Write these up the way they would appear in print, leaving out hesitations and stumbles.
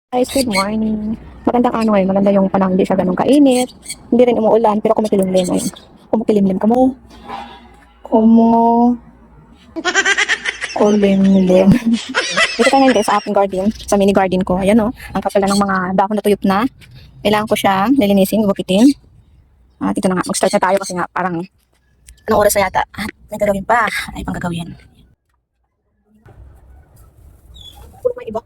Guys, good morning. Magandang ano eh, maganda yung panahon, hindi siya ganun kainit. Hindi rin umuulan, pero kumukilimlim. Ayun. Kumukilimlim. Kulimlim. Dito tayo ngayon guys sa aking garden, sa mini garden ko. Ayan oh, ang kapal na ng mga dahon na tuyot na. Kailangan ko siya nilinisin, gupitin. Dito na nga, mag-start na tayo kasi nga parang anong oras na yata. At may gagawin pa. Ay, pang gagawin. Puno may iba.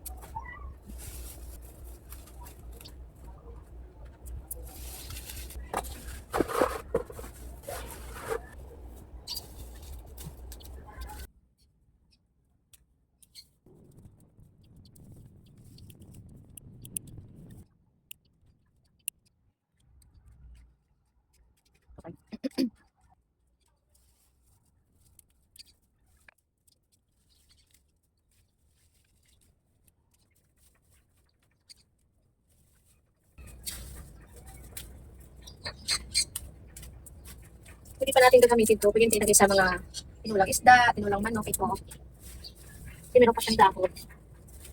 Pwede pa natin gagamitin ito. Pwede natin ilagay sa mga tinulang isda, tinulang manok, ito. Kasi meron pa siyang dahon.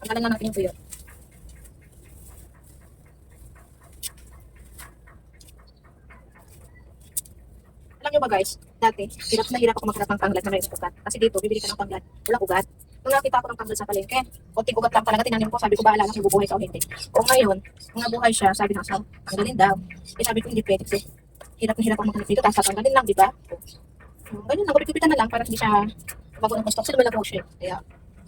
Pagkalan na natin yung tuyot. Alam nyo ba guys, dati, hirap na hirap ako maghanap ng tanglad na may ugat. Kasi dito, bibili ka ng tanglad, walang ugat. Nung nakita ko ng tanglad sa palengke, konting ugat lang talaga, tinanim ko, sabi ko bahala na kung bubuhay ka o hindi. O ngayon, kung nabuhay siya, sabi ng asawa, tanggalin daw. Eh sabi ko hindi pwede kasi hirap na hirap ako maghanap dito, tapos tatanggalin lang, di ba? Ganyan lang, gupit-gupitan na lang para hindi siya bago ng gusto. Kasi lumalabaw siya. Kaya,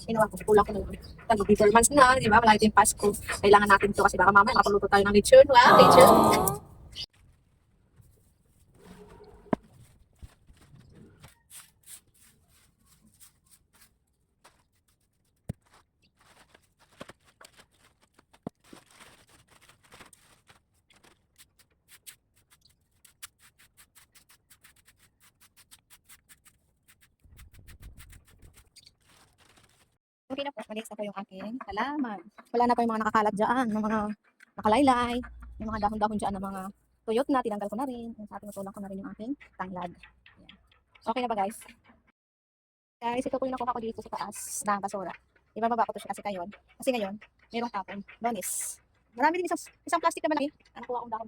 ginawa ko, kulang ko na lang. Tag-4 months na, di ba? Malaki yung Pasko. Kailangan natin to kasi baka mamaya makapuluto tayo ng lechon. Wow, lechon! Okay na po, malinis na po yung aking halaman. Wala na po yung mga nakakalat dyan, ng mga nakalaylay, yung mga dahon-dahon dyan ng mga tuyot na, tinanggal ko na rin. Sa ating tulang ko na rin yung aking tanglad. Ayan. Okay na ba guys? Guys, ito po yung nakuha ko dito sa taas na basura. Ibababa ko to siya kasi ngayon, merong tapon, Lunes. Marami din isang plastic na malaki. Nakuha kong dahon.